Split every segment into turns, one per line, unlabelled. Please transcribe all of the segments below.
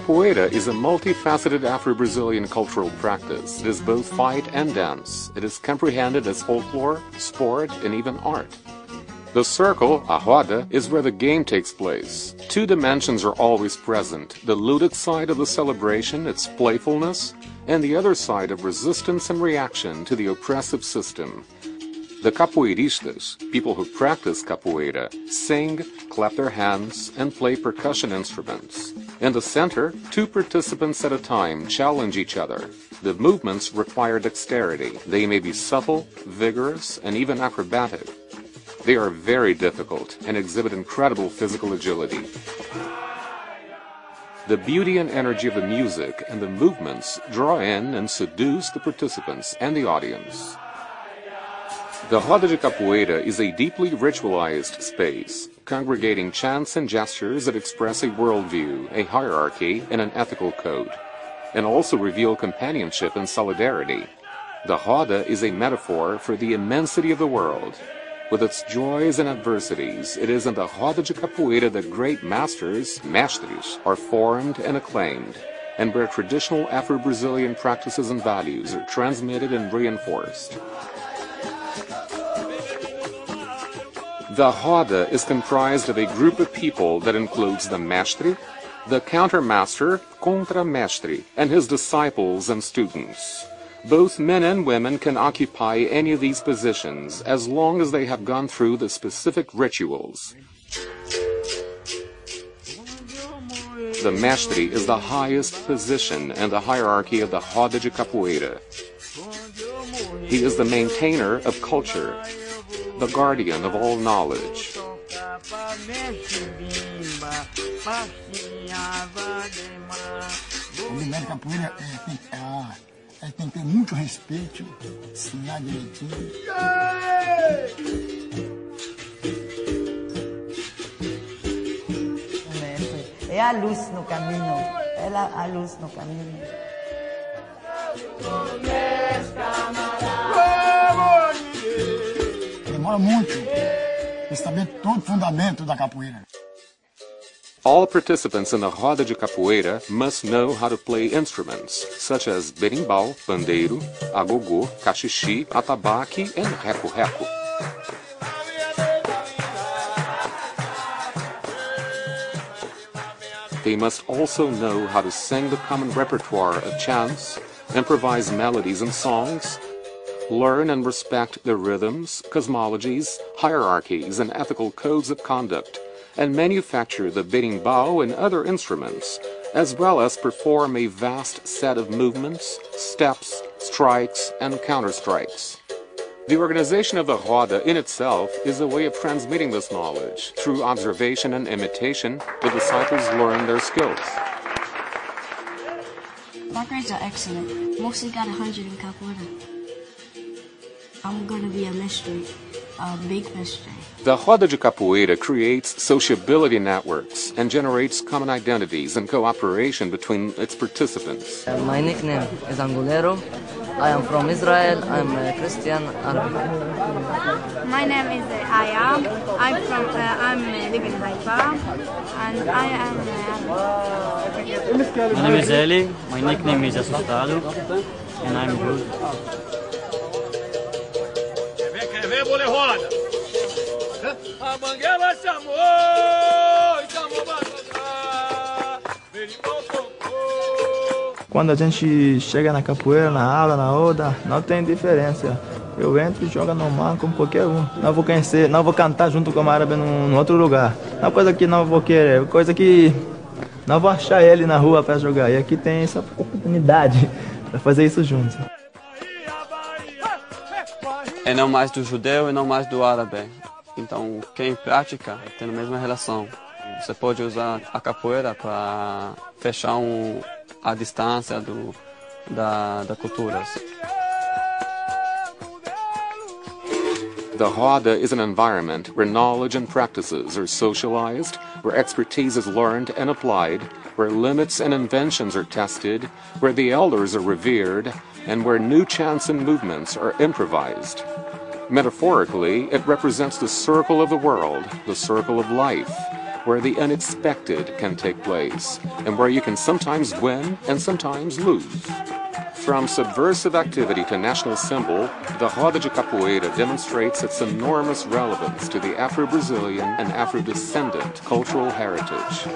Capoeira is a multifaceted Afro-Brazilian cultural practice. It is both fight and dance. It is comprehended as folklore, sport, and even art. The circle, a roda, is where the game takes place. Two dimensions are always present: the ludic side of the celebration, its playfulness, and the other side of resistance and reaction to the oppressive system. The capoeiristas, people who practice capoeira, sing, clap their hands, and play percussion instruments. In the center, two participants at a time challenge each other. The movements require dexterity. They may be subtle, vigorous, and even acrobatic. They are very difficult and exhibit incredible physical agility. The beauty and energy of the music and the movements draw in and seduce the participants and the audience. The Roda de Capoeira is a deeply ritualized space, congregating chants and gestures that express a worldview, a hierarchy, and an ethical code, and also reveal companionship and solidarity. The Roda is a metaphor for the immensity of the world. With its joys and adversities, it is in the Roda de Capoeira that great masters, mestres, are formed and acclaimed, and where traditional Afro-Brazilian practices and values are transmitted and reinforced. The Roda is comprised of a group of people that includes the mestre, the countermaster, contramestre, and his disciples and students. Both men and women can occupy any of these positions as long as they have gone through the specific rituals. The mestre is the highest position in the hierarchy of the Roda de Capoeira. He is the maintainer of culture, the guardian of all knowledge.
Tem que ter muito respeito, ensinar direitinho.
É a luz no caminho, ela a luz no caminho.
Demora muito para saber todo o fundamento da capoeira.
All participants in the Roda de Capoeira must know how to play instruments, such as berimbau, pandeiro, agogô, cachixi, atabaque, and reco-reco. They must also know how to sing the common repertoire of chants, improvise melodies and songs, learn and respect the rhythms, cosmologies, hierarchies, and ethical codes of conduct, and manufacture the berimbau and other instruments, as well as perform a vast set of movements, steps, strikes, and counterstrikes. The organization of the Roda in itself is a way of transmitting this knowledge. Through observation and imitation, the disciples learn their skills.
My grades are excellent. Mostly got 100 in Capoeira. I'm going to be a mystery, a big mystery.
The Roda de Capoeira creates sociability networks and generates common identities and cooperation between its participants.
My nickname is Angolero. I am from Israel. I'm a Christian Arabic.
My name is Aya. I'm living in Haifa, and I am
My name is Eli. My nickname is Assustado, and I'm good.
Quando a gente chega na capoeira, na aula, na roda, não tem diferença. Eu entro e jogo normal como qualquer um. Não vou conhecer, não vou cantar junto com o árabe num outro lugar. Não é coisa que não vou querer, é coisa que não vou achar ele na rua para jogar. E aqui tem essa oportunidade para fazer isso juntos.
É não mais do judeu e não mais do árabe. Então, quem pratica tem a mesma relação. Você pode usar a capoeira para fechar a distância da cultura.
The Roda is an environment where knowledge and practices are socialized, where expertise is learned and applied, where limits and inventions are tested, where the elders are revered, and where new chants and movements are improvised. Metaphorically, it represents the circle of the world, the circle of life, where the unexpected can take place, and where you can sometimes win and sometimes lose. From subversive activity to national symbol, the Roda de Capoeira demonstrates its enormous relevance to the Afro-Brazilian and Afro-descendant cultural heritage.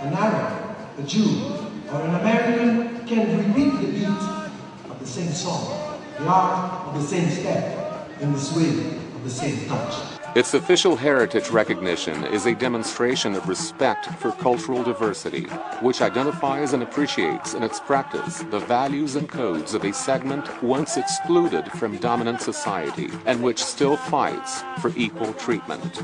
An Arab, a Jew, or an American can repeat the beat of the same song, the art of the same step, and the swing of the same touch.
Its official heritage recognition is a demonstration of respect for cultural diversity, which identifies and appreciates in its practice the values and codes of a segment once excluded from dominant society and which still fights for equal treatment.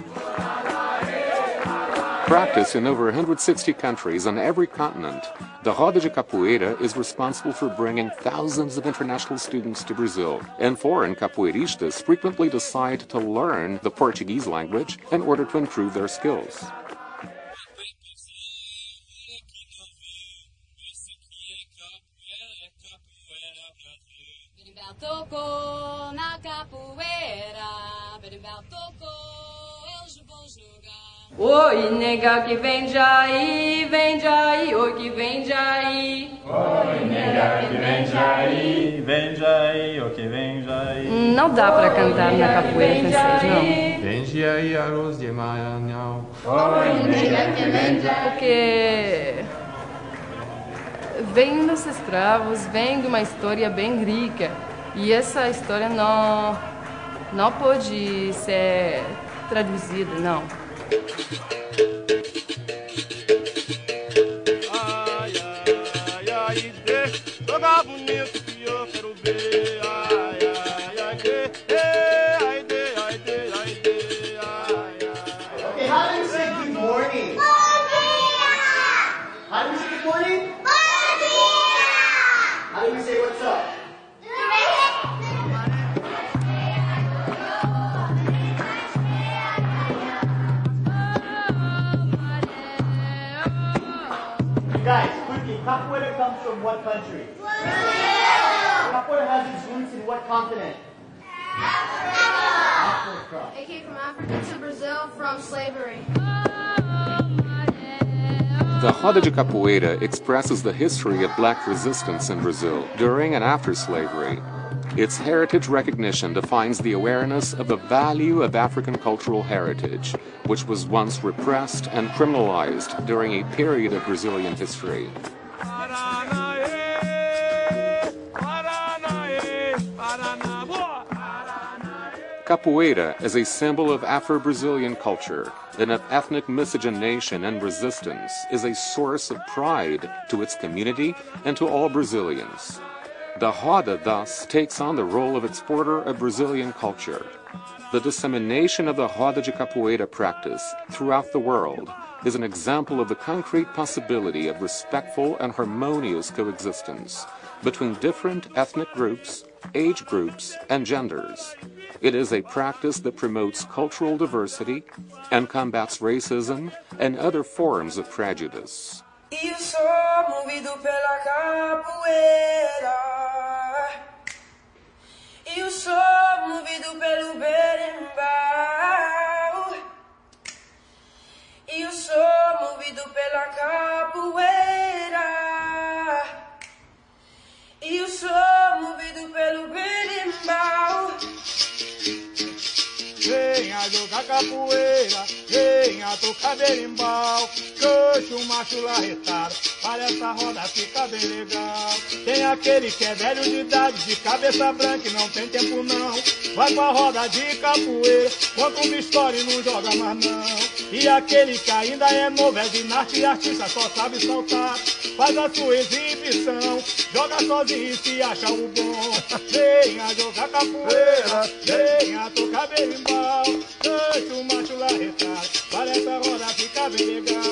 Practiced in over 160 countries on every continent, the Roda de Capoeira is responsible for bringing thousands of international students to Brazil, and foreign capoeiristas frequently decide to learn the Portuguese language in order to improve their skills.
Oi, nega que vem Jair, oi que vem Jair.
Oi, nega que vem Jair, oi que vem Jair.
Não dá pra cantar na capoeira francês, não.
Vem Jair, arroz de maranhão.
Oi, nega que vem Jair. Porque vem dos escravos, vem de uma história bem rica. E essa história não pode ser traduzida, não.
Ai, ai, ai, jogar bonito que eu quero ver. Ai, ai, ai, ai, ai,
Okay, how do you say good morning? How do we say good morning? How do we say what's up? Guys, quickly, Capoeira comes from what country? Capoeira has its roots in what continent? Africa.
It came from Africa to Brazil from slavery.
The Roda de Capoeira expresses the history of black resistance in Brazil during and after slavery. Its heritage recognition defines the awareness of the value of African cultural heritage, which was once repressed and criminalized during a period of Brazilian history. Capoeira as a symbol of Afro-Brazilian culture and of ethnic miscegenation and resistance is a source of pride to its community and to all Brazilians. The Roda thus takes on the role of exporter of Brazilian culture. The dissemination of the Roda de Capoeira practice throughout the world is an example of the concrete possibility of respectful and harmonious coexistence between different ethnic groups, age groups, and genders. It is a practice that promotes cultural diversity and combats racism and other forms of prejudice.
Eu sou movido pela capoeira. Eu sou movido pelo berimbau. Eu sou movido pela capoeira. Eu sou movido pelo berimbau.
Venha jogar capoeira, venha tocar berimbau, coxo, macho larretado, para essa roda ficar bem legal. Tem aquele que é velho de idade, de cabeça branca e não tem tempo não, vai pra roda de capoeira, conta uma história e não joga mais não. E aquele que ainda é novo, é ginasta e artista, só sabe saltar, faz a sua exibição, joga sozinho e se acha o bom. Venha jogar capoeira, venha tocar berimbau, coxo, macho larretado, para essa roda ficar bem legal.